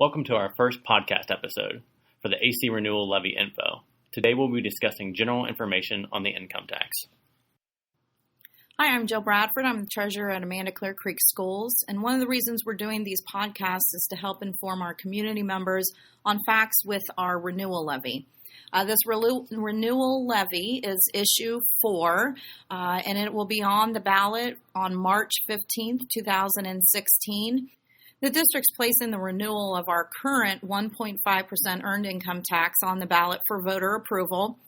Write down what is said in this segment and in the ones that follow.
Welcome to our first podcast episode for the AC Renewal Levy info. Today we'll be discussing general information on the income tax. Hi, I'm Jill Bradford. I'm the treasurer at Amanda Clearcreek Schools, and one of the reasons we're doing these podcasts is to help inform our community members on facts with our renewal levy. This renewal levy is issue 4, and it will be on the ballot on March 15th, 2016. The district's placing the renewal of our current 1.5% earned income tax on the ballot for voter approval.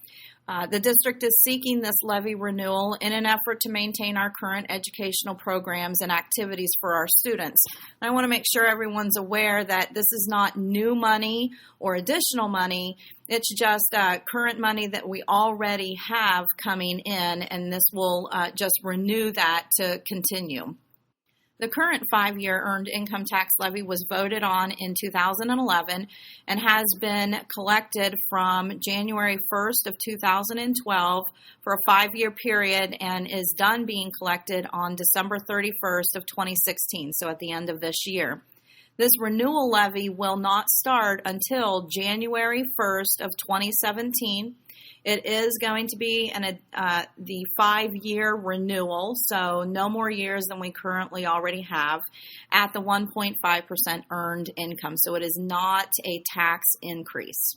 The district is seeking this levy renewal in an effort to maintain our current educational programs and activities for our students. And I want to make sure everyone's aware that this is not new money or additional money. It's just current money that we already have coming in, and this will just renew that to continue. The current 5-year earned income tax levy was voted on in 2011 and has been collected from January 1st of 2012 for a 5-year period and is done being collected on December 31st of 2016, so at the end of this year. This renewal levy will not start until January 1st of 2017. It is going to be the 5-year renewal, so no more years than we currently already have, at the 1.5% earned income. So it is not a tax increase.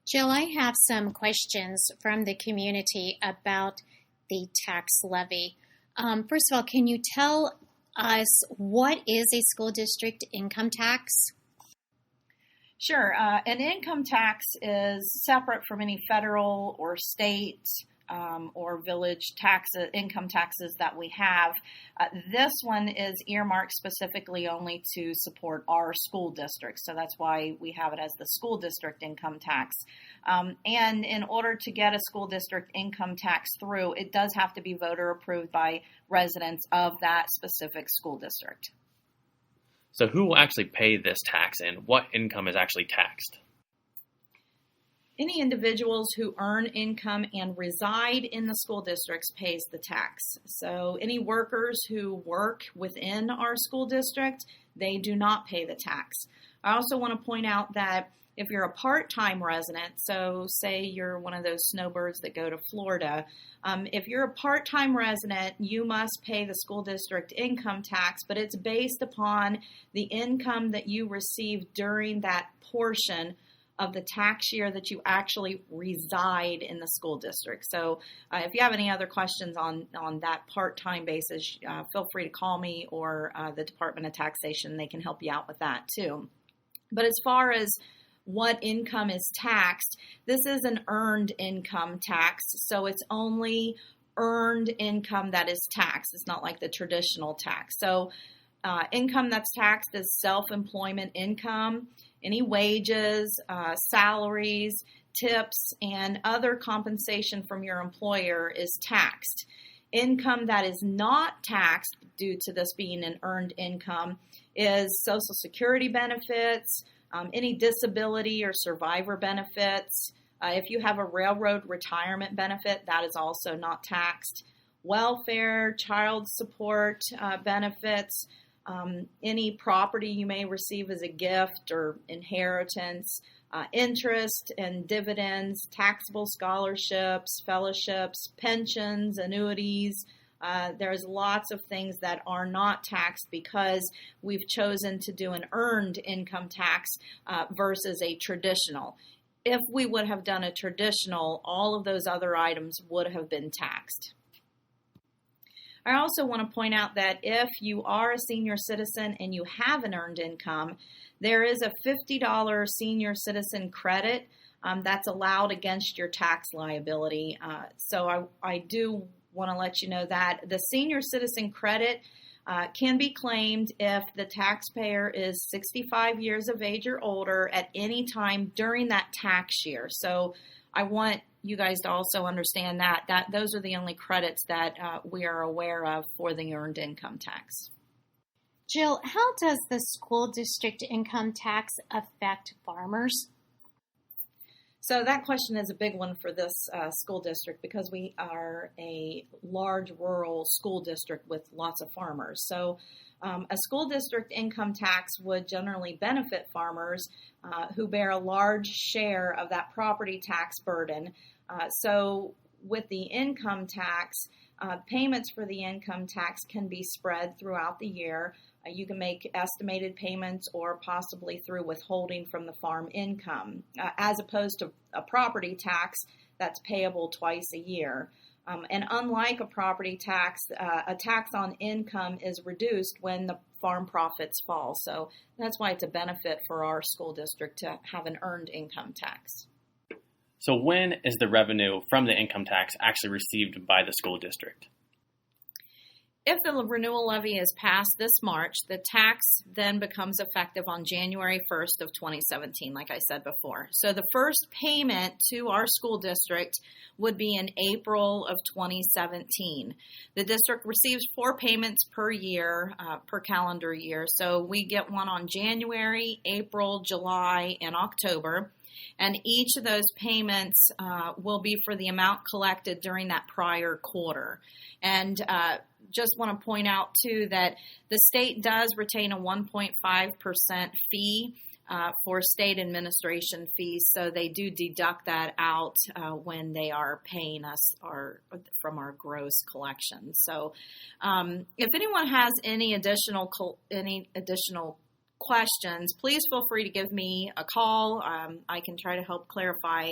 Jill, I have some questions from the community about the tax levy. First of all, can you tell us what is a school district income tax? Sure. An income tax is separate from any federal or state or village income taxes that we have. This one is earmarked specifically only to support our school district, so that's why we have it as the school district income tax. And in order to get a school district income tax through, it does have to be voter approved by residents of that specific school district. So who will actually pay this tax and what income is actually taxed? Any individuals who earn income and reside in the school districts pays the tax. So any workers who work within our school district, they do not pay the tax. I also want to point out that if you're a part-time resident, so say you're one of those snowbirds that go to Florida, if you're a part-time resident, you must pay the school district income tax, but it's based upon the income that you receive during that portion of the tax year that you actually reside in the school district. So if you have any other questions on that part-time basis, feel free to call me or the Department of Taxation. They can help you out with that too. But as far as what income is taxed, this is an earned income tax, so it's only earned income that is taxed. It's not like the traditional tax. So income that's taxed is self-employment income. Any wages, salaries, tips, and other compensation from your employer is taxed. Income that is not taxed due to this being an earned income is Social Security benefits, any disability or survivor benefits. If you have a railroad retirement benefit, that is also not taxed. Welfare, child support benefits, any property you may receive as a gift or inheritance, interest and dividends, taxable scholarships, fellowships, pensions, annuities. There's lots of things that are not taxed because we've chosen to do an earned income tax versus a traditional. If we would have done a traditional, all of those other items would have been taxed. I also want to point out that if you are a senior citizen and you have an earned income, there is a $50 senior citizen credit that's allowed against your tax liability. So I do want to let you know that the senior citizen credit can be claimed if the taxpayer is 65 years of age or older at any time during that tax year. So I want you guys to also understand that those are the only credits that we are aware of for the earned income tax. Jill, how does the school district income tax affect farmers? So that question is a big one for this school district because we are a large rural school district with lots of farmers. So A school district income tax would generally benefit farmers who bear a large share of that property tax burden. So with the income tax, payments for the income tax can be spread throughout the year. You can make estimated payments or possibly through withholding from the farm income, as opposed to a property tax that's payable twice a year. And unlike a property tax, a tax on income is reduced when the farm profits fall. So that's why it's a benefit for our school district to have an earned income tax. So when is the revenue from the income tax actually received by the school district? If the renewal levy is passed this March, the tax then becomes effective on January 1st of 2017, like I said before. So the first payment to our school district would be in April of 2017. The district receives 4 payments per year, per calendar year. So we get one on January, April, July, and October. And each of those payments will be for the amount collected during that prior quarter. And just want to point out, too, that the state does retain a 1.5% fee for state administration fees, so they do deduct that out when they are paying us from our gross collection. So if anyone has any additional questions, please feel free to give me a call. I can try to help clarify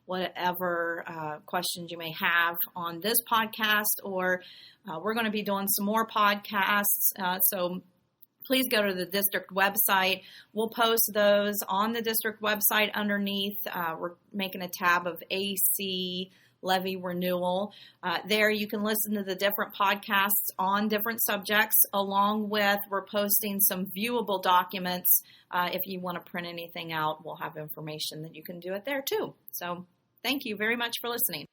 whatever questions you may have on this podcast, or we're going to be doing some more podcasts. So please go to the district website. We'll post those on the district website underneath. We're making a tab of AC Levy Renewal. There you can listen to the different podcasts on different subjects, along with we're posting some viewable documents. If you want to print anything out, we'll have information that you can do it there too. So thank you very much for listening.